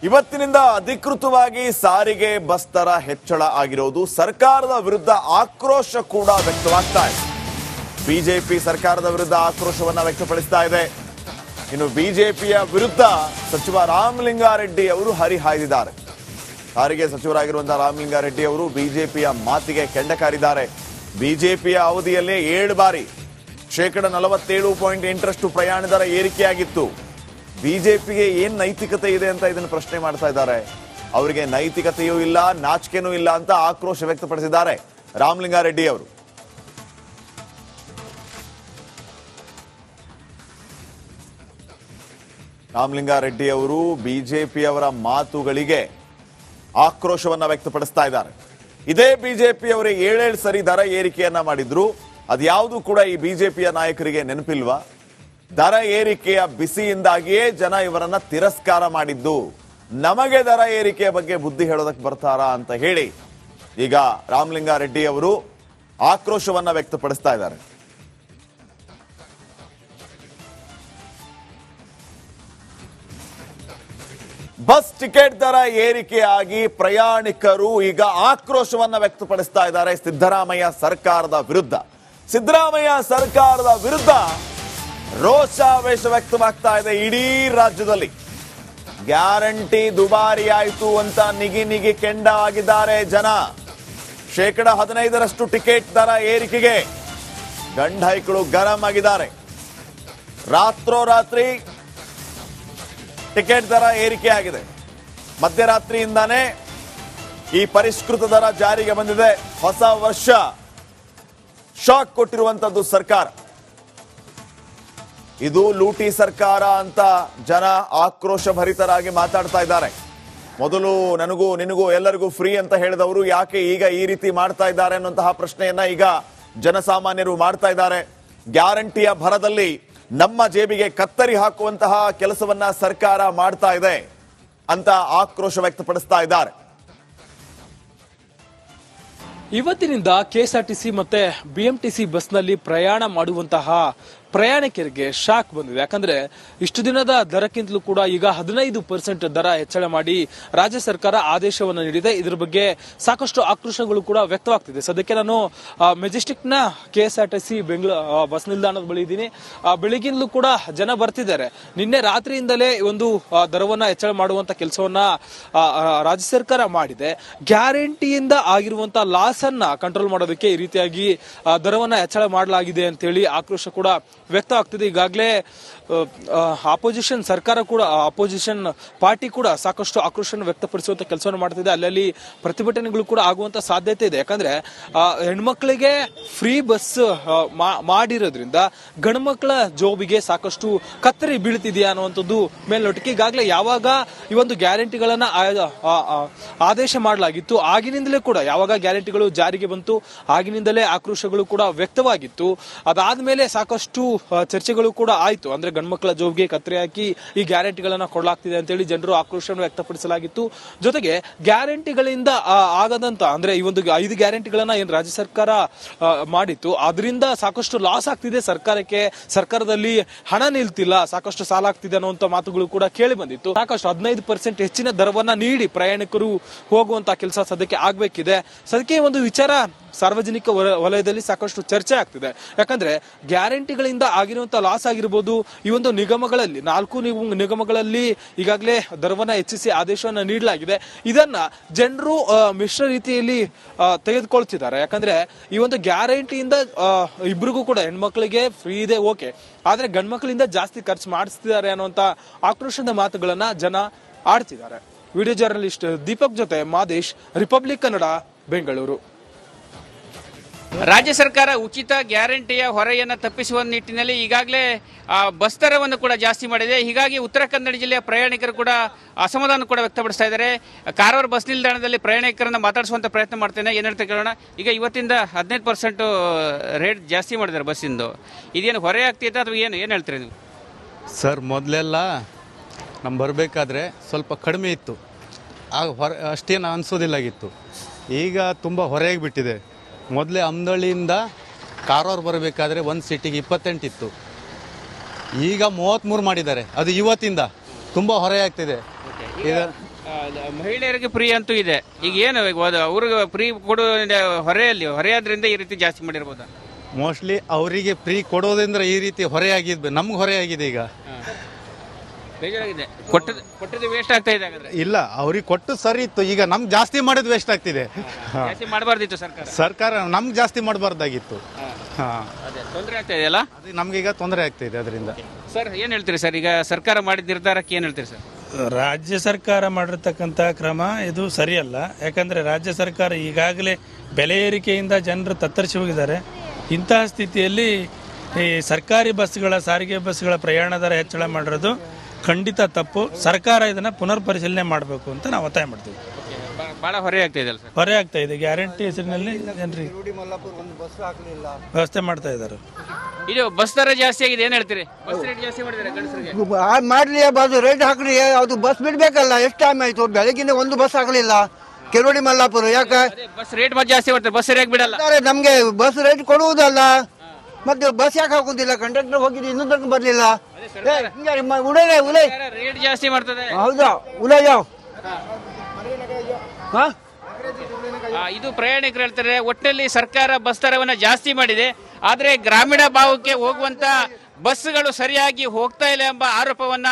ಇವತ್ತಿನಿಂದ ಅಧಿಕೃತವಾಗಿ ಸಾರಿಗೆ ಬಸ್ ದರ ಹೆಚ್ಚಳ ಆಗಿರೋದು ಸರ್ಕಾರದ ವಿರುದ್ಧ ಆಕ್ರೋಶ ಕೂಡ ವ್ಯಕ್ತವಾಗ್ತಾ ಇದೆ. ಬಿಜೆಪಿ ಸರ್ಕಾರದ ವಿರುದ್ಧ ಆಕ್ರೋಶವನ್ನ ವ್ಯಕ್ತಪಡಿಸ್ತಾ ಇದೆ. ಇನ್ನು ಬಿಜೆಪಿಯ ವಿರುದ್ಧ ಸಚಿವ ರಾಮಲಿಂಗಾರೆಡ್ಡಿ ಅವರು ಹರಿಹಾಯ್ದಿದ್ದಾರೆ. ಸಾರಿಗೆ ಸಚಿವರಾಗಿರುವಂತಹ ರಾಮಲಿಂಗಾರೆಡ್ಡಿ ಅವರು ಬಿಜೆಪಿಯ ಮಾತಿಗೆ ಕೆಂಡ ಕಾರಿದ್ದಾರೆ. ಬಿಜೆಪಿಯ ಅವಧಿಯಲ್ಲೇ 7 ಬಾರಿ 47.8% ಪ್ರಯಾಣ ದರ ಏರಿಕೆಯಾಗಿತ್ತು. ಬಿಜೆಪಿಗೆ ಏನ್ ನೈತಿಕತೆ ಇದೆ ಅಂತ ಇದನ್ನು ಪ್ರಶ್ನೆ ಮಾಡ್ತಾ ಇದ್ದಾರೆ. ಅವರಿಗೆ ನೈತಿಕತೆಯೂ ಇಲ್ಲ, ನಾಚಿಕೆನೂ ಇಲ್ಲ ಅಂತ ಆಕ್ರೋಶ ವ್ಯಕ್ತಪಡಿಸಿದ್ದಾರೆ ರಾಮಲಿಂಗಾರೆಡ್ಡಿ ಅವರು. ರಾಮಲಿಂಗಾರೆಡ್ಡಿ ಅವರು ಬಿಜೆಪಿಯವರ ಮಾತುಗಳಿಗೆ ಆಕ್ರೋಶವನ್ನ ವ್ಯಕ್ತಪಡಿಸ್ತಾ ಇದ್ದಾರೆ. ಇದೇ ಬಿಜೆಪಿಯವರೇ 7 ಸರಿ ದರ ಏರಿಕೆಯನ್ನ ಮಾಡಿದ್ರು. ಅದ್ಯಾವುದು ಕೂಡ ಈ ಬಿಜೆಪಿಯ ನಾಯಕರಿಗೆ ನೆನಪಿಲ್ವಾ? ದರ ಏರಿಕೆಯ ಬಿಸಿಯಿಂದಾಗಿಯೇ ಜನ ಇವರನ್ನ ತಿರಸ್ಕಾರ ಮಾಡಿದ್ದು. ನಮಗೆ ದರ ಏರಿಕೆಯ ಬಗ್ಗೆ ಬುದ್ಧಿ ಹೇಳೋದಕ್ಕೆ ಬರ್ತಾರಾ ಅಂತ ಹೇಳಿ ಈಗ ರಾಮಲಿಂಗಾರೆಡ್ಡಿ ಅವರು ಆಕ್ರೋಶವನ್ನ ವ್ಯಕ್ತಪಡಿಸ್ತಾ ಇದ್ದಾರೆ. ಬಸ್ ಟಿಕೆಟ್ ದರ ಏರಿಕೆಯಾಗಿ ಪ್ರಯಾಣಿಕರು ಈಗ ಆಕ್ರೋಶವನ್ನ ವ್ಯಕ್ತಪಡಿಸ್ತಾ ಇದ್ದಾರೆ ಸಿದ್ದರಾಮಯ್ಯ ಸರ್ಕಾರದ ವಿರುದ್ಧ. ಸಿದ್ದರಾಮಯ್ಯ ಸರ್ಕಾರದ ವಿರುದ್ಧ ರೋಷಾವೇಶ ವ್ಯಕ್ತವಾಗ್ತಾ ಇದೆ ಇಡೀ ರಾಜ್ಯದಲ್ಲಿ. ಗ್ಯಾರಂಟಿ ದುಬಾರಿ ಆಯಿತು ಅಂತ ನಿಗಿ ಕೆಂಡ ಆಗಿದ್ದಾರೆ ಜನ. 15% ಟಿಕೆಟ್ ದರ ಏರಿಕೆಗೆ ಗಂಡೈಕಳು ಗರಂ ಆಗಿದ್ದಾರೆ. ರಾತ್ರೋರಾತ್ರಿ ಟಿಕೆಟ್ ದರ ಏರಿಕೆ ಆಗಿದೆ. ಮಧ್ಯರಾತ್ರಿಯಿಂದಾನೇ ಈ ಪರಿಷ್ಕೃತ ದರ ಜಾರಿಗೆ ಬಂದಿದೆ. ಹೊಸ ವರ್ಷ ಶಾಕ್ ಕೊಟ್ಟಿರುವಂತದ್ದು ಸರ್ಕಾರ. ಇದು ಲೂಟಿ ಸರ್ಕಾರ ಅಂತ ಜನ ಆಕ್ರೋಶ ಭರಿತರಾಗಿ ಮಾತಾಡ್ತಾ ಇದ್ದಾರೆ. ಮೊದಲು ನನಗೂ ನಿನಗೂ ಎಲ್ಲರಿಗೂ ಫ್ರೀ ಅಂತ ಹೇಳಿದವರು ಯಾಕೆ ಈಗ ಈ ರೀತಿ ಮಾಡ್ತಾ ಇದ್ದಾರೆ ಅನ್ನುವಂತಹ ಪ್ರಶ್ನೆಯನ್ನ ಈಗ ಜನಸಾಮಾನ್ಯರು ಮಾಡ್ತಾ ಇದ್ದಾರೆ. ಗ್ಯಾರಂಟಿಯ ಭರದಲ್ಲಿ ನಮ್ಮ ಜೇಬಿಗೆ ಕತ್ತರಿ ಹಾಕುವಂತಹ ಕೆಲಸವನ್ನ ಸರ್ಕಾರ ಮಾಡ್ತಾ ಇದೆ ಅಂತ ಆಕ್ರೋಶ ವ್ಯಕ್ತಪಡಿಸ್ತಾ ಇದ್ದಾರೆ. ಇವತ್ತಿನಿಂದ ಕೆಎಸ್ಆರ್ಟಿಸಿ ಮತ್ತೆ ಬಿಎಂಟಿಸಿ ಬಸ್ನಲ್ಲಿ ಪ್ರಯಾಣ ಮಾಡುವಂತಹ ಪ್ರಯಾಣಿಕರಿಗೆ ಶಾಕ್ ಬಂದಿದೆ. ಯಾಕಂದ್ರೆ ಇಷ್ಟು ದಿನದ ದರಕ್ಕಿಂತಲೂ ಕೂಡ ಈಗ 15% ದರ ಹೆಚ್ಚಳ ಮಾಡಿ ರಾಜ್ಯ ಸರ್ಕಾರ ಆದೇಶವನ್ನು ನೀಡಿದೆ. ಇದರ ಬಗ್ಗೆ ಸಾಕಷ್ಟು ಆಕ್ರೋಶಗಳು ಕೂಡ ವ್ಯಕ್ತವಾಗ್ತಿದೆ. ಸದ್ಯಕ್ಕೆ ನಾನು ಮೆಜೆಸ್ಟಿಕ್ ನ ಕೆಎಸ್ಆರ್ಟಿಸಿ ಬೆಂಗಳೂರು ಬಸ್ ನಿಲ್ದಾಣದ ಬಳಿ ಇದ್ದೀನಿ. ಬೆಳಿಗ್ಗಿಂದಲೂ ಕೂಡ ಜನ ಬರ್ತಿದ್ದಾರೆ. ನಿನ್ನೆ ರಾತ್ರಿಯಿಂದಲೇ ಒಂದು ದರವನ್ನ ಹೆಚ್ಚಳ ಮಾಡುವಂತ ಕೆಲಸವನ್ನ ರಾಜ್ಯ ಸರ್ಕಾರ ಮಾಡಿದೆ. ಗ್ಯಾರಂಟಿಯಿಂದ ಆಗಿರುವಂತಹ ಲಾಸ್ ಅನ್ನ ಕಂಟ್ರೋಲ್ ಮಾಡೋದಕ್ಕೆ ಈ ರೀತಿಯಾಗಿ ದರವನ್ನ ಹೆಚ್ಚಳ ಮಾಡಲಾಗಿದೆ ಅಂತ ಹೇಳಿ ಆಕ್ರೋಶ ಕೂಡ ವ್ಯಕ್ತವಾಗ್ತಿದೆ. ಈಗಾಗಲೇ ಅಪೋಸಿಷನ್ ಸರ್ಕಾರ ಕೂಡ ಅಪೋಸಿಷನ್ ಪಾರ್ಟಿ ಕೂಡ ಸಾಕಷ್ಟು ಆಕ್ರೋಶ ವ್ಯಕ್ತಪಡಿಸುವಂತ ಕೆಲಸವನ್ನು ಮಾಡ್ತಿದೆ. ಅಲ್ಲಲ್ಲಿ ಪ್ರತಿಭಟನೆಗಳು ಕೂಡ ಆಗುವಂತ ಸಾಧ್ಯತೆ ಇದೆ. ಯಾಕಂದ್ರೆ ಹೆಣ್ಮಕ್ಳಿಗೆ ಫ್ರೀ ಬಸ್ ಮಾಡಿರೋದ್ರಿಂದ ಗಂಡು ಮಕ್ಕಳ ಜೋಬಿಗೆ ಸಾಕಷ್ಟು ಕತ್ತರಿ ಬೀಳ್ತಿದೆಯಾ ಅನ್ನುವಂಥದ್ದು ಮೇಲ್ನೋಟಕ್ಕೆ. ಈಗಾಗಲೇ ಯಾವಾಗ ಈ ಒಂದು ಗ್ಯಾರಂಟಿಗಳನ್ನ ಆದೇಶ ಮಾಡಲಾಗಿತ್ತು ಆಗಿನಿಂದಲೇ ಕೂಡ ಯಾವಾಗ ಗ್ಯಾರಂಟಿಗಳು ಜಾರಿಗೆ ಬಂತು ಆಗಿನಿಂದಲೇ ಆಕ್ರೋಶಗಳು ಕೂಡ ವ್ಯಕ್ತವಾಗಿತ್ತು. ಅದಾದ್ಮೇಲೆ ಸಾಕಷ್ಟು ಚರ್ಚೆಗಳು ಕೂಡ ಆಯ್ತು. ಅಂದ್ರೆ ಗಂಡ್ಮಕ್ಳ ಜೋಬ್ಗೆ ಕತ್ತರಿ ಹಾಕಿ ಈ ಗ್ಯಾರಂಟಿಗಳನ್ನ ಕೊಡಲಾಗ್ತಿದೆ ಅಂತ ಹೇಳಿ ಜನರು ಆಕ್ರೋಶವನ್ನು ವ್ಯಕ್ತಪಡಿಸಲಾಗಿತ್ತು. ಜೊತೆಗೆ ಗ್ಯಾರಂಟಿಗಳಿಂದ ಆಗದಂತ ಅಂದ್ರೆ ಈ ಒಂದು 5 ಗ್ಯಾರಂಟಿಗಳನ್ನ ಏನ್ ರಾಜ್ಯ ಸರ್ಕಾರ ಮಾಡಿತ್ತು ಅದರಿಂದ ಸಾಕಷ್ಟು ಲಾಸ್ ಆಗ್ತಿದೆ ಸರ್ಕಾರಕ್ಕೆ, ಸರ್ಕಾರದಲ್ಲಿ ಹಣ ನಿಲ್ತಿಲ್ಲ, ಸಾಕಷ್ಟು ಸಾಲ ಆಗ್ತಿದೆ ಅನ್ನುವಂತ ಮಾತುಗಳು ಕೂಡ ಕೇಳಿ ಬಂದಿತ್ತು. ಸಾಕಷ್ಟು 15% ಹೆಚ್ಚಿನ ದರವನ್ನ ನೀಡಿ ಪ್ರಯಾಣಿಕರು ಹೋಗುವಂತ ಕೆಲಸ ಸದ್ಯಕ್ಕೆ ಆಗ್ಬೇಕಿದೆ. ಸದ್ಯಕ್ಕೆ ಒಂದು ವಿಚಾರ ಸಾರ್ವಜನಿಕ ವಲಯದಲ್ಲಿ ಸಾಕಷ್ಟು ಚರ್ಚೆ ಆಗ್ತಿದೆ. ಯಾಕಂದ್ರೆ ಗ್ಯಾರಂಟಿಗಳಿಂದ ಆಗಿರುವಂತಹ ಲಾಸ್ ಆಗಿರ್ಬೋದು. ಈ ಒಂದು ನಿಗಮಗಳಲ್ಲಿ 4 ನಿಗಮಗಳಲ್ಲಿ ಈಗಾಗಲೇ ದರವನ್ನ ಹೆಚ್ಚಿಸಿ ಆದೇಶವನ್ನ ನೀಡಲಾಗಿದೆ. ಇದನ್ನ ಜನರು ಮಿಶ್ರ ರೀತಿಯಲ್ಲಿ ತೆಗೆದುಕೊಳ್ತಿದ್ದಾರೆ. ಯಾಕಂದ್ರೆ ಈ ಒಂದು ಗ್ಯಾರಂಟಿಯಿಂದ ಇಬ್ರಿಗೂ ಕೂಡ ಹೆಣ್ಮಕ್ಳಿಗೆ ಫ್ರೀ ಇದೆ ಓಕೆ, ಆದ್ರೆ ಗಂಡ್ಮಕ್ಳಿಂದ ಜಾಸ್ತಿ ಖರ್ಚು ಮಾಡಿಸ್ತಿದ್ದಾರೆ ಅನ್ನುವಂತ ಆಕ್ರೋಶದ ಮಾತುಗಳನ್ನ ಜನ ಆಡ್ತಿದ್ದಾರೆ. ವಿಡಿಯೋ ಜರ್ನಲಿಸ್ಟ್ ದೀಪಕ್ ಜೊತೆ ಮಾದೇಶ್, ರಿಪಬ್ಲಿಕ್ ಕನ್ನಡ, ಬೆಂಗಳೂರು. ರಾಜ್ಯ ಸರ್ಕಾರ ಉಚಿತ ಗ್ಯಾರಂಟಿಯ ಹೊರೆಯನ್ನು ತಪ್ಪಿಸುವ ನಿಟ್ಟಿನಲ್ಲಿ ಈಗಾಗಲೇ ಬಸ್ ದರವನ್ನು ಕೂಡ ಜಾಸ್ತಿ ಮಾಡಿದೆ. ಹೀಗಾಗಿ ಉತ್ತರ ಕನ್ನಡ ಜಿಲ್ಲೆಯ ಪ್ರಯಾಣಿಕರು ಕೂಡ ಅಸಮಾಧಾನ ಕೂಡ ವ್ಯಕ್ತಪಡಿಸ್ತಾ ಇದ್ದಾರೆ. ಕಾರವಾರ ಬಸ್ ನಿಲ್ದಾಣದಲ್ಲಿ ಪ್ರಯಾಣಿಕರನ್ನ ಮಾತಾಡಿಸುವಂತ ಪ್ರಯತ್ನ ಮಾಡ್ತೇನೆ. ಏನು ಹೇಳ್ತಾ ಕೇಳೋಣ. ಈಗ ಇವತ್ತಿಂದ 15% ರೇಟ್ ಜಾಸ್ತಿ ಮಾಡಿದ್ದಾರೆ ಬಸ್ಸಿಂದು. ಇದೇನು ಹೊರೆ ಆಗ್ತಿದೆ ಅಥವಾ ಏನು ಹೇಳ್ತೀರಿ ನೀವು? ಸರ್, ಮೊದಲೆಲ್ಲ ನಮ್ಮ ಬರಬೇಕಾದ್ರೆ ಸ್ವಲ್ಪ ಕಡಿಮೆ ಇತ್ತು, ಆಗ ಅಷ್ಟೇನು ಅನಿಸೋದಿಲ್ಲಾಗಿತ್ತು. ಈಗ ತುಂಬ ಹೊರೆಯಾಗಿಬಿಟ್ಟಿದೆ. ಮೊದಲೇ ಅಮ್ದಳ್ಳಿಯಿಂದ ಕಾರವಾರ ಬರಬೇಕಾದ್ರೆ ಒಂದು ಸೀಟಿಗೆ 28 ಇತ್ತು, ಈಗ 33 ಮಾಡಿದ್ದಾರೆ. ಅದು ಇವತ್ತಿಂದ ತುಂಬ ಹೊರೆ ಆಗ್ತಿದೆ. ಈಗ ಮಹಿಳೆಯರಿಗೆ ಫ್ರೀ ಅಂತೂ ಇದೆ. ಈಗ ಏನು ಅವ್ರಿಗೆ ಫ್ರೀ ಕೊಡೋ ಹೊರೆಯಾದ್ರಿಂದ ಈ ರೀತಿ ಜಾಸ್ತಿ ಮಾಡಿರ್ಬೋದಾ? ಮೋಸ್ಟ್ಲಿ ಅವರಿಗೆ ಫ್ರೀ ಕೊಡೋದ್ರಿಂದ ಈ ರೀತಿ ಹೊರೆ ಆಗಿದ್ವಿ, ನಮ್ಗೆ ಹೊರೆ ಆಗಿದೆ. ಈಗ ಬೇಜಾರಾಗಿದೆ, ಕೊಟ್ಟದ್ದು ವೇಸ್ಟ್ ಆಗ್ತಾ ಇದೆ. ಹಾಗಾದ್ರೆ ಇಲ್ಲ, ಅವ್ರಿಗೆ ಕೊಟ್ಟು ಸರಿ ಇತ್ತು, ಈಗ ನಮ್ಗೆ ಜಾಸ್ತಿ ಮಾಡೋದು ವೇಸ್ಟ್ ಆಗ್ತಿದೆ. ಜಾಸ್ತಿ ಮಾಡಬಾರ್ದಿತ್ತು ಸರ್ಕಾರ ನಮ್ಗೆ ಜಾಸ್ತಿ ಮಾಡಬಾರ್ದಾಗಿತ್ತು. ತೊಂದರೆ ಆಗ್ತಾ ಇದೆಯಲ್ಲ, ಅದು ನಮ್ಗೀಗ ತೊಂದರೆ ಆಗ್ತಿದೆ ಅದರಿಂದ. ಸರ್ ಏನ್ ಹೇಳ್ತೀರಿ ಸರ್? ಈಗ ಸರ್ಕಾರ ಮಾಡಿದ ನಿರ್ಧಾರಕ್ಕೆ ಏನ್ ಹೇಳ್ತೀರಿ ಸರ್? ರಾಜ್ಯ ಸರ್ಕಾರ ಮಾಡಿರ್ತಕ್ಕಂಥ ಕ್ರಮ ಇದು ಸರಿಯಲ್ಲ. ಯಾಕಂದರೆ ರಾಜ್ಯ ಸರ್ಕಾರ ಈಗಾಗಲೇ ಬೆಲೆ ಏರಿಕೆಯಿಂದ ಜನರು ತತ್ತರಿಸಿ ಹೋಗಿದ್ದಾರೆ. ಇಂತಹ ಸ್ಥಿತಿಯಲ್ಲಿ ಈ ಸರ್ಕಾರಿ ಬಸ್ಗಳ, ಸಾರಿಗೆ ಬಸ್ಗಳ ಪ್ರಯಾಣ ದರ ಹೆಚ್ಚಳ ಮಾಡಿರೋದು ಖಂಡಿತ ತಪ್ಪು. ಸರ್ಕಾರ ಇದನ್ನು ಪುನರ್ ಪರಿಶೀಲನೆ ಮಾಡಬೇಕು ಅಂತ ನಾವು ಒತ್ತಾಯ ಮಾಡ್ತೀವಿ. ಬಹಳ ಹೊರೆ ಆಗ್ತಾ ಇದೆ ಸರ್. ಹೊರೆ ಆಗ್ತಾ ಇದೆ. ಗ್ಯಾರಂಟಿ ಹೆಸರಿನಲ್ಲಿ ಜನರಿಗೆ ವ್ಯವಸ್ಥೆ ಮಾಡ್ತಾ ಇದ್ದಾರೆ. ಇದು ಬಸ್ ದರ ಜಾಸ್ತಿ ಆಗಿದೆ, ಏನ್ ಹೇಳ್ತೀರಿ? ಬಸ್ ರೇಟ್ ಜಾಸ್ತಿ ಮಾಡಿದ್ದಾರೆ ಗಂಡಸರಿಗೆ. ಮಾಡ್ಲಿ, ಬಸ್ ರೇಟ್ ಹಾಕ್ಲಿ, ಅದು ಬಸ್ ಬಿಡ್ಬೇಕಲ್ಲ. ಎಷ್ಟು ಟೈಮ್ ಆಯ್ತು, ಬೆಳಗಿನ ಒಂದು ಬಸ್ ಆಗಲಿಲ್ಲ ಕೆರೋಡಿ ಮಲ್ಲಾಪುರ. ಯಾಕೆ ಬಸ್ ರೇಟ್ ಮತ್ತೆ ಜಾಸ್ತಿ ಮಾಡ್ತಾರೆ, ಬಸ್ ಸರಿಯಾಗಿ ಬಿಡಲ್ಲ. ನಮ್ಗೆ ಬಸ್ ರೇಟ್ ಕೊಡುವುದಲ್ಲ, ಮತ್ತೆ ಬಸ್ ಯಾಕೆ ಹಾಕುದಿಲ್ಲ? ಕಂಡಕ್ಟರ್ ಹೋಗಿದ್ದು ಇನ್ನೂ ತನಕ ಬರ್ಲಿಲ್ಲ. ರೇಟ್ ಜಾಸ್ತಿ ಮಾಡ್ತದೆ. ಹೌದಾ? ಉಲೇ ಜಾವ್. ಇದು ಪ್ರಯಾಣಿಕರು ಹೇಳ್ತಾರೆ, ಒಟ್ಟಿನಲ್ಲಿ ಸರ್ಕಾರ ಬಸ್ ದರವನ್ನ ಜಾಸ್ತಿ ಮಾಡಿದೆ, ಆದ್ರೆ ಗ್ರಾಮೀಣ ಭಾಗಕ್ಕೆ ಹೋಗುವಂತ ಬಸ್ಗಳು ಸರಿಯಾಗಿ ಹೋಗ್ತಾ ಇಲ್ಲ ಎಂಬ ಆರೋಪವನ್ನ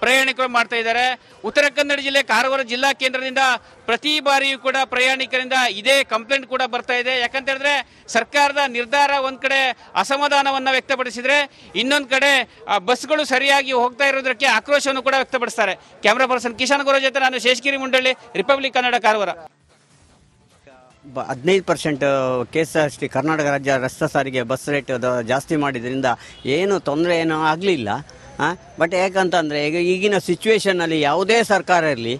ಪ್ರಯಾಣಿಕರು ಮಾಡ್ತಾ ಇದ್ದಾರೆ. ಉತ್ತರ ಕನ್ನಡ ಜಿಲ್ಲೆ ಕಾರವಾರ ಜಿಲ್ಲಾ ಕೇಂದ್ರದಿಂದ ಪ್ರತಿ ಬಾರಿಯೂ ಕೂಡ ಪ್ರಯಾಣಿಕರಿಂದ ಇದೇ ಕಂಪ್ಲೇಂಟ್ ಕೂಡ ಬರ್ತಾ ಇದೆ. ಯಾಕಂತ ಹೇಳಿದ್ರೆ ಸರ್ಕಾರದ ನಿರ್ಧಾರ ಒಂದ್ ಕಡೆ ಅಸಮಾಧಾನವನ್ನ ವ್ಯಕ್ತಪಡಿಸಿದ್ರೆ, ಇನ್ನೊಂದ್ ಕಡೆ ಬಸ್ಗಳು ಸರಿಯಾಗಿ ಹೋಗ್ತಾ ಇರೋದಕ್ಕೆ ಆಕ್ರೋಶವನ್ನು ಕೂಡ ವ್ಯಕ್ತಪಡಿಸ್ತಾರೆ. ಕ್ಯಾಮರಾ ಪರ್ಸನ್ ಕಿಶನ್ ಗೌರ ಜೊತೆ ನಾನು ಶೇಷಗಿರಿ ಮುಂಡಳ್ಳಿ, ರಿಪಬ್ಲಿಕ್ ಕನ್ನಡ, ಕಾರವಾರ. 15% KSRTC ಕರ್ನಾಟಕ ರಾಜ್ಯ ರಸ್ತೆ ಸಾರಿಗೆ ಬಸ್ ರೇಟ್ ಜಾಸ್ತಿ ಮಾಡಿದ್ರಿಂದ ಏನು ತೊಂದರೆ ಏನೂ ಆಗಲಿಲ್ಲ. ಬಟ್ ಯಾಕಂತಂದರೆ ಈಗ ಈಗಿನ ಸಿಚುವೇಷನ್ನಲ್ಲಿ ಯಾವುದೇ ಸರ್ಕಾರ ಇರಲಿ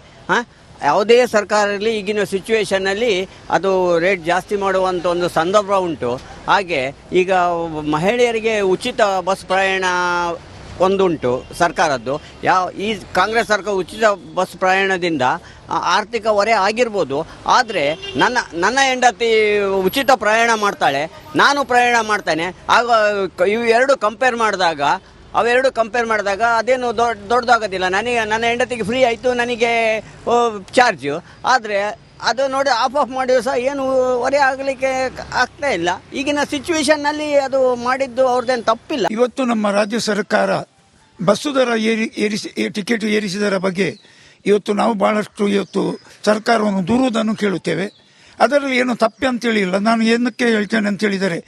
ಈಗಿನ ಸಿಚುವೇಷನ್ನಲ್ಲಿ ಅದು ರೇಟ್ ಜಾಸ್ತಿ ಮಾಡುವಂಥ ಒಂದು ಸಂದರ್ಭ ಉಂಟು. ಹಾಗೆ ಈಗ ಮಹಿಳೆಯರಿಗೆ ಉಚಿತ ಬಸ್ ಪ್ರಯಾಣ ಒಂದುಂಟು ಸರ್ಕಾರದ್ದು. ಈ ಕಾಂಗ್ರೆಸ್ ಸರ್ಕಾರ ಉಚಿತ ಬಸ್ ಪ್ರಯಾಣದಿಂದ ಆರ್ಥಿಕ ಹೊರೆ ಆಗಿರ್ಬೋದು. ಆದರೆ ನನ್ನ ಹೆಂಡತಿ ಉಚಿತ ಪ್ರಯಾಣ ಮಾಡ್ತಾಳೆ, ನಾನು ಪ್ರಯಾಣ ಮಾಡ್ತೇನೆ. ಆಗ ಇವೆರಡು ಕಂಪೇರ್ ಮಾಡಿದಾಗ ಅದೇನು ದೊಡ್ಡದಾಗೋದಿಲ್ಲ. ನನ್ನ ಹೆಂಡತಿಗೆ ಫ್ರೀ ಆಯಿತು, ನನಗೆ ಚಾರ್ಜು. ಆದರೆ ಅದು ನೋಡಿ ಆಫ್ ಮಾಡಿ ಸಹ ಏನು ಹೊರೆ ಆಗಲಿಕ್ಕೆ ಆಗ್ತಾ ಇಲ್ಲ. ಈಗಿನ ಸಿಚುವೇಶನ್ನಲ್ಲಿ ಅದು ಮಾಡಿದ್ದು ಅವ್ರದ್ದೇನು ತಪ್ಪಿಲ್ಲ. ಇವತ್ತು ನಮ್ಮ ರಾಜ್ಯ ಸರ್ಕಾರ ಬಸ್ಸು ದರ ಟಿಕೆಟ್ ಏರಿಸಿದರ ಬಗ್ಗೆ ಇವತ್ತು ನಾವು ಬಹಳಷ್ಟು ಸರ್ಕಾರವನ್ನು ದೂರುವುದನ್ನು ಕೇಳುತ್ತೇವೆ. ಅದರಲ್ಲಿ ಏನು ತಪ್ಪೆ ಅಂತೇಳಿ ಇಲ್ಲ. ನಾನು ಏನಕ್ಕೆ ಹೇಳ್ತೇನೆ ಅಂತೇಳಿದರೆ,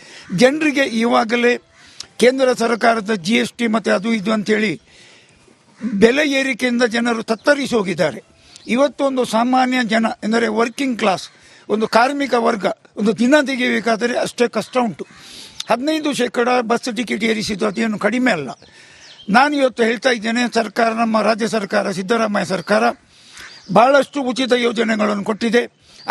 ಜನರಿಗೆ ಇವಾಗಲೇ ಕೇಂದ್ರ ಸರ್ಕಾರದ GST ಮತ್ತು ಅದು ಇದು ಅಂತೇಳಿ ಬೆಲೆ ಏರಿಕೆಯಿಂದ ಜನರು ತತ್ತರಿಸಿ ಹೋಗಿದ್ದಾರೆ. ಇವತ್ತು ಒಂದು ಸಾಮಾನ್ಯ ಜನ ಎಂದರೆ ವರ್ಕಿಂಗ್ ಕ್ಲಾಸ್, ಒಂದು ಕಾರ್ಮಿಕ ವರ್ಗ ಒಂದು ದಿನ ತೆಗೆಯಬೇಕಾದರೆ ಅಷ್ಟೇ ಕಷ್ಟ ಉಂಟು. 15% ಬಸ್ ಟಿಕೆಟ್ ಏರಿಸಿದ್ದು ಅದೇನು ಕಡಿಮೆ ಅಲ್ಲ. ನಾನು ಇವತ್ತು ಹೇಳ್ತಾ ಇದ್ದೇನೆ, ಸರ್ಕಾರ, ನಮ್ಮ ರಾಜ್ಯ ಸರ್ಕಾರ, ಸಿದ್ದರಾಮಯ್ಯ ಸರ್ಕಾರ ಬಹಳಷ್ಟು ಉಚಿತ ಯೋಜನೆಗಳನ್ನು ಕೊಟ್ಟಿದೆ.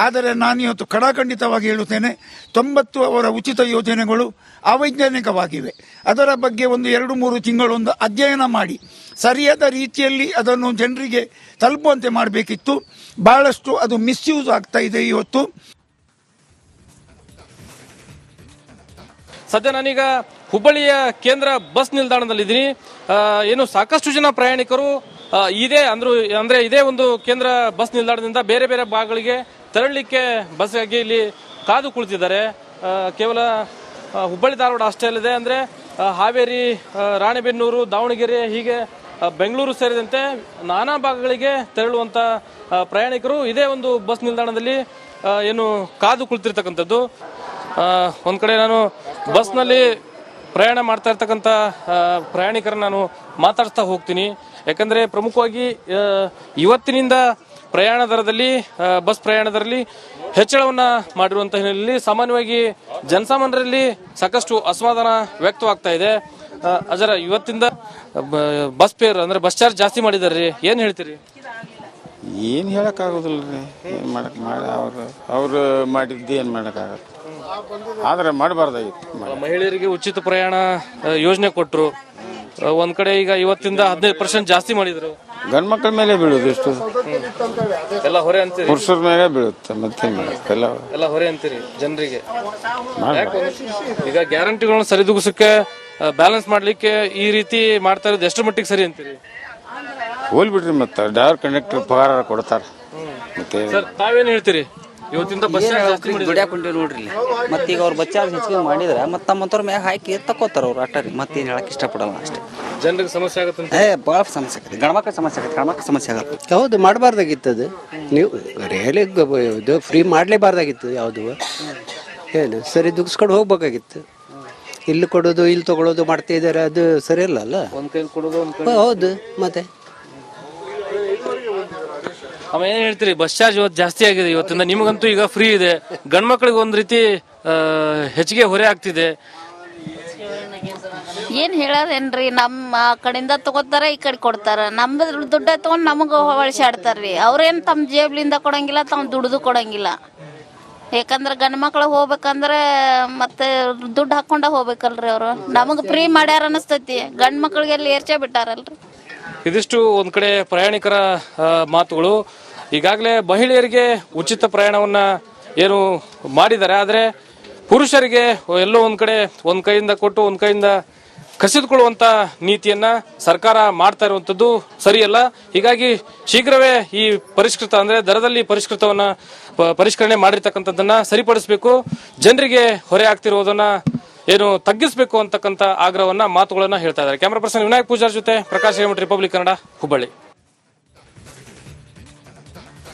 ಆದರೆ ನಾನು ಇವತ್ತು ಕಡಾಖಂಡಿತವಾಗಿ ಹೇಳುತ್ತೇನೆ, 90 ಅವರ ಉಚಿತ ಯೋಜನೆಗಳು ಅವೈಜ್ಞಾನಿಕವಾಗಿವೆ. ಅದರ ಬಗ್ಗೆ ಒಂದು 2-3 ತಿಂಗಳು ಒಂದು ಅಧ್ಯಯನ ಮಾಡಿ ಸರಿಯಾದ ರೀತಿಯಲ್ಲಿ ಅದನ್ನು ಜನರಿಗೆ ತಲುಪುವಂತೆ ಮಾಡಬೇಕಿತ್ತು. ಬಹಳಷ್ಟು ಅದು ಮಿಸ್ಯೂಸ್ ಆಗ್ತಾ ಇದೆ ಇವತ್ತು. ಸದ್ಯ ನಾನೀಗ ಹುಬ್ಬಳ್ಳಿಯ ಕೇಂದ್ರ ಬಸ್ ನಿಲ್ದಾಣದಲ್ಲಿದ್ದೀನಿ. ಏನು ಸಾಕಷ್ಟು ಜನ ಪ್ರಯಾಣಿಕರು ಇದೇ ಒಂದು ಕೇಂದ್ರ ಬಸ್ ನಿಲ್ದಾಣದಿಂದ ಬೇರೆ ಬೇರೆ ಭಾಗಗಳಿಗೆ ತೆರಳಲಿಕ್ಕೆ ಬಸ್ಗಾಗಿ ಇಲ್ಲಿ ಕಾದು ಕುಳಿತಿದ್ದಾರೆ. ಕೇವಲ ಹುಬ್ಬಳ್ಳಿ ಧಾರವಾಡ ಅಷ್ಟೇ ಅಲ್ಲದೆ ಅಂದರೆ ಹಾವೇರಿ, ರಾಣೆಬೆನ್ನೂರು, ದಾವಣಗೆರೆ, ಹೀಗೆ ಬೆಂಗಳೂರು ಸೇರಿದಂತೆ ನಾನಾ ಭಾಗಗಳಿಗೆ ತೆರಳುವಂಥ ಪ್ರಯಾಣಿಕರು ಇದೇ ಒಂದು ಬಸ್ ನಿಲ್ದಾಣದಲ್ಲಿ ಏನು ಕಾದು ಕುಳಿತಿರ್ತಕ್ಕಂಥದ್ದು. ಒಂದು ಕಡೆ ನಾನು ಬಸ್ನಲ್ಲಿ ಪ್ರಯಾಣ ಮಾಡ್ತಾ ಇರ್ತಕ್ಕಂಥ ಪ್ರಯಾಣಿಕರನ್ನ ನಾನು ಮಾತಾಡ್ತಾ ಹೋಗ್ತೀನಿ. ಯಾಕಂದರೆ ಪ್ರಮುಖವಾಗಿ ಇವತ್ತಿನಿಂದ ಪ್ರಯಾಣ ದರದಲ್ಲಿ, ಬಸ್ ಪ್ರಯಾಣ ದರದಲ್ಲಿ ಹೆಚ್ಚಳವನ್ನು ಮಾಡಿರುವಂಥ ಹಿನ್ನೆಲೆಯಲ್ಲಿ ಸಾಮಾನ್ಯವಾಗಿ ಜನಸಾಮಾನ್ಯರಲ್ಲಿ ಸಾಕಷ್ಟು ಅಸಮಾಧಾನ ವ್ಯಕ್ತವಾಗ್ತಾ ಇದೆ. ಅಜರ, ಇವತ್ತಿಂದ ಬಸ್ ಫೇರ್ ಅಂದರೆ ಬಸ್ ಚಾರ್ಜ್ ಜಾಸ್ತಿ ಮಾಡಿದಾರೆ, ಏನು ಹೇಳ್ತೀರಿ? ಏನು ಹೇಳಕ್ಕಾಗೋದಿಲ್ಲ ರೀ. ಏನು ಅವ್ರು ಮಾಡಿದ್ದು ಏನು ಮಾಡೋಕ್ಕಾಗತ್ತೆ, ಆದರೆ ಮಾಡಬಾರ್ದಾಗಿತ್ತು. ಮಹಿಳೆಯರಿಗೆ ಉಚಿತ ಪ್ರಯಾಣ ಯೋಜನೆ ಕೊಟ್ಟರು. ಒಂದ್ ಕಡೆ ಈಗ ಇವತ್ತಿಂದ 15% ಜಾಸ್ತಿ ಮಾಡಿದ್ರು. ಗಂಡು ಮಕ್ಕಳ ಮೇಲೆ ಬೀಳುದು ಎಷ್ಟು ಎಲ್ಲ ಹೊರೆ ಅಂತೀರಿ, ಪುರುಷರ ಮೇಲೆ ಬೀಳುತ್ತೆ. ಮತ್ತೆ ಎಲ್ಲ ಹೊರೆ ಅಂತೀರಿ ಜನರಿಗೆ. ಈಗ ಗ್ಯಾರಂಟಿಗಳನ್ನ ಸರಿದೂಗಿಸಕ್ಕೆ, ಬ್ಯಾಲೆನ್ಸ್ ಮಾಡ್ಲಿಕ್ಕೆ ಈ ರೀತಿ ಮಾಡ್ತಾ ಇರೋದು ಎಷ್ಟು ಮಟ್ಟಿಗೆ ಸರಿ ಅಂತೀರಿ? ಹೋಲ್ಬಿಟ್ರಿ ಮತ್ತೆ ಡ್ರೈವರ್ ಕಂಡಕ್ಟರ್ ಪಗಾರ ಕೊಡ್ತಾರೆ ಮತ್ತೆ ಸರ್ ತಾವೇನ್ ಹೇಳ್ತೀರಿ ಇವತ್ತಿಂದ ಬಸ್ ದುಡಿಯಾಕೊಂಡಿವಿ ನೋಡ್ರಿ ಇಲ್ಲಿ. ಮತ್ತೆ ಈಗ ಅವ್ರು ಬಸ್ ಚಾರ್ಜ್ ಹೆಚ್ಚಿಗೆ ಮಾಡಿದ್ರೆ ಮತ್ತೆ ತಮ್ಮಂತವ್ರ ಮ್ಯಾಗ ಹಾಕಿ ತಕ್ಕೋತಾರ ಅವ್ರು ಅಟ್ಟ ರೀ. ಮತ್ತೇನು ಹೇಳಕ್ ಇಷ್ಟಪಡಲ್ಲ ಅಷ್ಟೇ. ಜನರಿಗೆ ಸಮಸ್ಯೆ ಆಗುತ್ತೆ ಭಾಳ ಸಮಸ್ಯೆ ಆಗತ್ತೆ. ಗಣಮಕ್ಳ ಸಮಸ್ಯೆ ಆಗತ್ತೆ, ಗಣಮಕ್ಳ ಸಮಸ್ಯೆ ಆಗತ್ತೆ. ಹೌದು, ಮಾಡಬಾರ್ದಾಗಿತ್ತು ಅದು. ನೀವು ರಿಯಲಿ ಇದು ಫ್ರೀ ಮಾಡಲೇಬಾರ್ದಾಗಿತ್ತು ಯಾವುದು. ಏನು ಸರಿ ದುಗ್ಸ್ಕೊಂಡು ಹೋಗ್ಬೇಕಾಗಿತ್ತು. ಇಲ್ಲಿ ಕೊಡೋದು ಇಲ್ಲಿ ತಗೊಳ್ಳೋದು ಮಾಡ್ತಾ ಇದ್ದಾರೆ, ಅದು ಸರಿ ಇಲ್ಲ ಅಲ್ಲ. ಒಂದ್ ಕೈ ಕೊಡೋದು ಹೌದು, ಮತ್ತೆ ಅವ ಏನ್ ಹೇಳ್ತೀರಿ? ಬಸ್ ಚಾರ್ಜ್ ಇವತ್ತು ಜಾಸ್ತಿ ಆಗಿದೆ. ಇವತ್ತಿಂದ ನಿಮಗಂತೂ ಈಗ ಫ್ರೀ ಇದೆ, ಗಂಡ್ ಮಕ್ಳಿಗೆ ಒಂದ್ ರೀತಿ ಹೆಚ್ಚಿಗೆ ಹೊರೆ ಆಗ್ತಿದೆ. ಏನ್ ಹೇಳೋದೇನ್ರಿ, ನಮ್ಮ ಕಡೆಯಿಂದ ತಗೋತಾರ, ಈ ಕಡೆ ಕೊಡ್ತಾರ. ನಮ್ದು ದುಡ್ಡ ತಗೊಂಡ್ ನಮಗ ಹೊಳಿಸಾಡ್ತಾರ್ರಿ. ಅವ್ರೇನ್ ತಮ್ಮ ಜೇಬ್ಲಿಂದ ಕೊಡಂಗಿಲ್ಲ, ತಮ್ಮ ದುಡ್ದು ಕೊಡಂಗಿಲ್ಲ. ಯಾಕಂದ್ರೆ ಗಂಡ್ ಮಕ್ಳು ಹೋಗ್ಬೇಕಂದ್ರೆ ಮತ್ತೆ ದುಡ್ಡು ಹಾಕೊಂಡ ಹೋಗ್ಬೇಕಲ್ರಿ ಅವ್ರು. ನಮಗ್ ಫ್ರೀ ಮಾಡ್ಯಾರ ಅನಸ್ತೈತಿ, ಗಂಡ್ ಮಕ್ಳಿಗೆ ಎಲ್ಲಿ ಏರ್ಚೆ ಬಿಟ್ಟಾರಲ್ರಿ. ಇದಿಷ್ಟು ಒಂದ್ ಕಡೆ ಪ್ರಯಾಣಿಕರ ಮಾತುಗಳು. ಈಗಾಗಲೇ ಮಹಿಳೆಯರಿಗೆ ಉಚಿತ ಪ್ರಯಾಣವನ್ನ ಏನು ಮಾಡಿದ್ದಾರೆ, ಆದ್ರೆ ಪುರುಷರಿಗೆ ಎಲ್ಲೋ ಒಂದ್ ಕಡೆ ಒಂದ್ ಕೈಯಿಂದ ಕೊಟ್ಟು ಒಂದ್ ಕೈಯಿಂದ ಕಸಿದುಕೊಳ್ಳುವಂತ ನೀತಿಯನ್ನ ಸರ್ಕಾರ ಮಾಡ್ತಾ ಇರುವಂತದ್ದು ಸರಿಯಲ್ಲ. ಹೀಗಾಗಿ ಶೀಘ್ರವೇ ಈ ಪರಿಷ್ಕೃತ ಅಂದ್ರೆ ದರದಲ್ಲಿ ಪರಿಷ್ಕರಣೆ ಮಾಡಿರ್ತಕ್ಕಂಥದ್ದನ್ನ ಸರಿಪಡಿಸಬೇಕು. ಜನರಿಗೆ ಹೊರೆ ಆಗ್ತಿರೋದನ್ನ ಏನು ತಗ್ಗಿಸಬೇಕು ಅಂತಕ್ಕಂಥ ಆಗ್ರಹವನ್ನ ಮಾತುಗಳನ್ನ ಹೇಳ್ತಾ ಇದ್ದಾರೆ. ಕ್ಯಾಮರಾ ಪರ್ಸನ್ ವಿನಾಯಕ್ ಪೂಜಾರ್ ಜೊತೆ ಪ್ರಕಾಶ್ ರಿಪಬ್ಲಿಕ್ ಕನ್ನಡ, ಹುಬ್ಬಳ್ಳಿ.